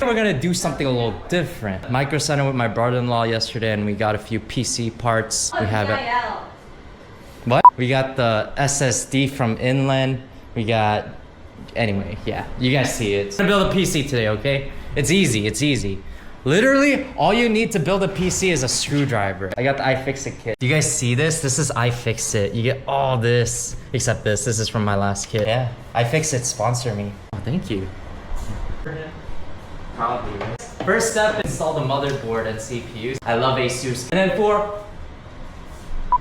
We're gonna do something a little different. Micro Center with my brother-in-law yesterday, and we got a few PC parts. We have it. What? We got the SSD from Inland. We got, anyway, yeah, you guys see it. I'm gonna build a PC today, okay? It's easy, it's easy. Literally, all you need to build a PC is a screwdriver. I got the iFixit kit. Do you guys see this? This is iFixit. You get all this, except this. This is from my last kit. Yeah, iFixit sponsor me. Oh, thank you. Probably, right? First step, install the motherboard and CPUs. I love ASUS. And then for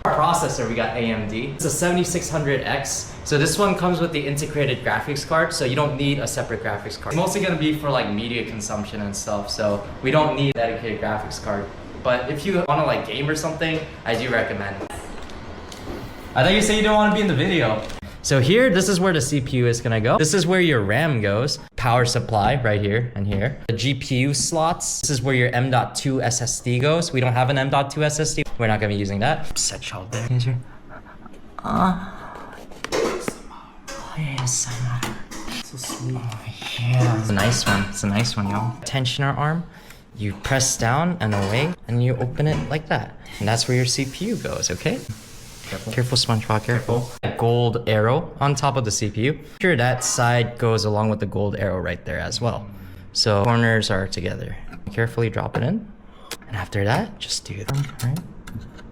our processor, we got AMD. It's a 7600X. So this one comes with the integrated graphics card, so you don't need a separate graphics card. It's mostly gonna be for like media consumption and stuff, so we don't need a dedicated graphics card. But if you wanna like game or something, I do recommend it. I thought you said you didn't wanna be in the video. So here, this is where the CPU is gonna go. This is where your RAM goes. Power supply right here and here. The GPU slots. This is where your M.2 SSD goes. We don't have an M.2 SSD. We're not gonna be using that. Set y'all there. So sweet. Oh, yeah. It's a nice one. It's a nice one, y'all. Tensioner arm. You press down and away, and you open it like that. And that's where your CPU goes, okay? Careful, SpongeBob, careful. A gold arrow on top of the CPU. Sure, that side goes along with the gold arrow right there as well. So corners are together. Carefully drop it in. And after that, just do that, right?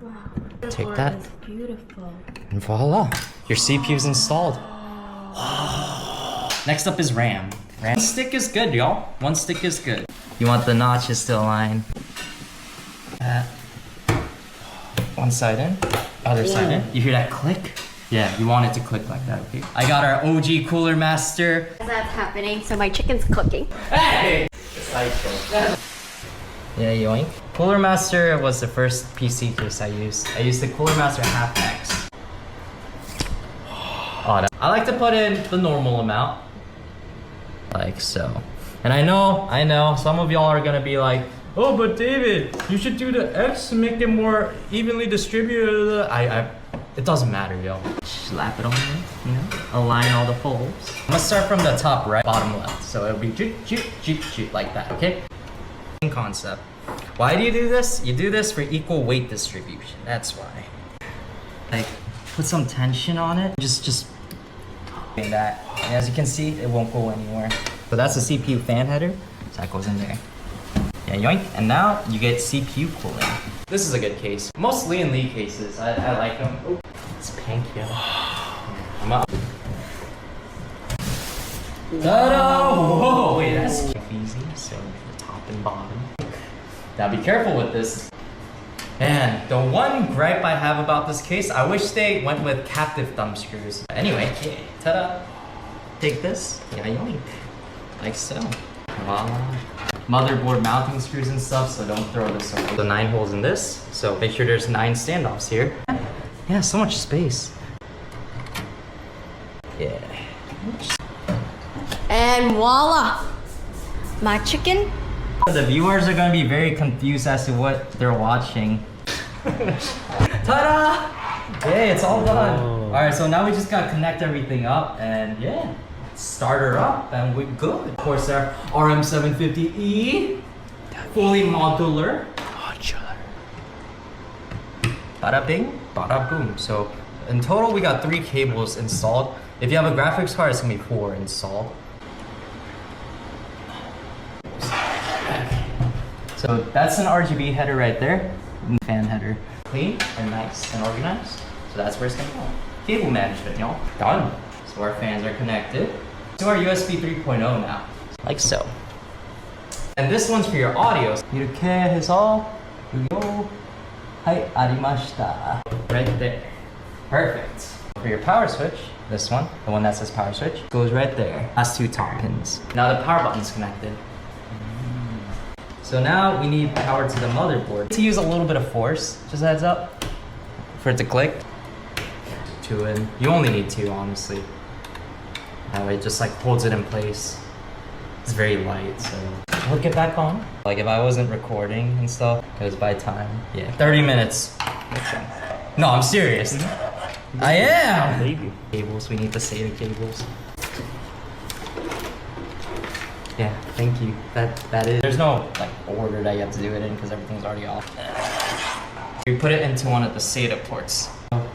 Wow. Take that. Is beautiful. And voila, your CPU's installed. Next up is RAM. One stick is good, y'all. One stick is good. You want the notches to align. One side in, other side in. You hear that click? Yeah, you want it to click like that, okay? I got our OG Cooler Master. That's happening, so my chicken's cooking. Hey! Yeah, yoink. Cooler Master was the first PC case I used. I used the Cooler Master Half X. I like to put in the normal amount. Like so. And I know, some of y'all are gonna be like, oh, but David, you should do the X to make it more evenly distributed. It doesn't matter, yo. Slap it on there, you know? Align all the folds. I'm gonna start from the top right, bottom left. So it'll be shoot, like that, okay? Concept. Why do you do this? You do this for equal weight distribution. That's why. Like, put some tension on it. Just that. And as you can see, it won't go anywhere. So that's the CPU fan header. So that goes in there. Yeah, yoink. And now you get CPU cooling. This is a good case. Most Lee and Lee cases, I like them. Oh, it's pink, yo. I'm up. Ta-da! Whoa, wait, that's easy. So the top and bottom. Now be careful with this. Man, the one gripe I have about this case, I wish they went with captive thumb screws. Anyway, ta-da! Take this, yeah, yoink. Like so. Voila. Motherboard mounting screws and stuff, so don't throw this away. The 9 holes in this, so make sure there's 9 standoffs here. Yeah, so much space. Yeah. And voila! My chicken. The viewers are gonna be very confused as to what they're watching. Ta-da! Yeah, it's all done. All right, so now we just gotta connect everything up and yeah, start her up and we're good. Of course, our RM750E, fully modular. Bada bing, bada boom. So in total, we got 3 cables installed. If you have a graphics card, it's gonna be 4 installed. So that's an RGB header right there, fan header. Clean and nice and organized. So that's where it's gonna go. Cable management, y'all. Done. So our fans are connected to our USB 3.0 now, like so. And this one's for your audio. Iruke is all. Yo. Hai arimashita. Right there. Perfect. For your power switch, this one, the one that says power switch, goes right there. Has 2 top pins. Now the power button's connected. So now we need power to the motherboard. To use a little bit of force, just a heads up, for it to click. 2 in. You only need 2, honestly. That way it just like holds it in place. It's very light, so. We'll get back on. Like if I wasn't recording and stuff, because by time, yeah. 30 minutes. No, I'm serious. I am! Cables, we need to save the cables. Yeah, thank you. That is. There's no like order that you have to do it in because everything's already off. You put it into one of the SATA ports. Put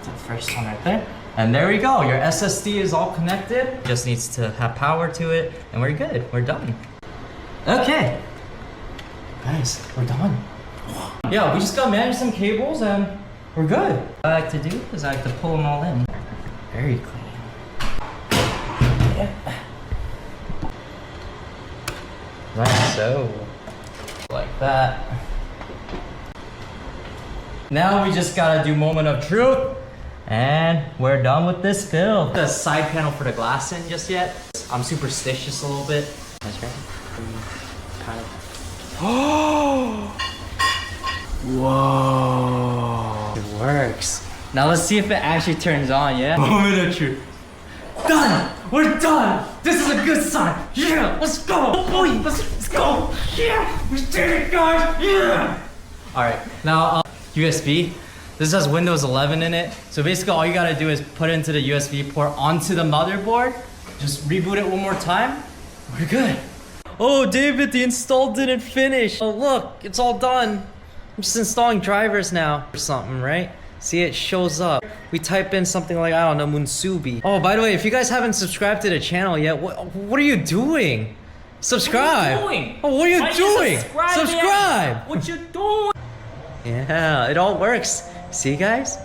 the first one right there. And there we go. Your SSD is all connected. Just needs to have power to it, and we're good. We're done. Okay. Guys, we're done. Yeah, we just gotta manage some cables and we're good. What I like to do is I like to pull them all in. Very clean. Yeah. Like so. Like that. Now we just gotta do moment of truth. And we're done with this build. The side panel for the glass in just yet. I'm superstitious a little bit. That's right. Kind of. Oh! Whoa. It works. Now let's see if it actually turns on, yeah? Moment of truth. Done! We're done! This is a good sign! Yeah! Let's go! Oh boy! Let's go! Yeah! We did it, guys! Yeah! Alright, now USB. This has Windows 11 in it. So basically all you gotta do is put it into the USB port onto the motherboard. Just reboot it one more time. We're good. Oh, David, the install didn't finish. Oh, look, it's all done. I'm just installing drivers now or something, right? See, it shows up. We type in something like, I don't know, Munsubi. Oh, by the way, if you guys haven't subscribed to the channel yet, what are you doing? Subscribe. What are you doing? Oh, what are you Why doing? subscribe, man? Subscribe. What you doing? Yeah, it all works. See, guys?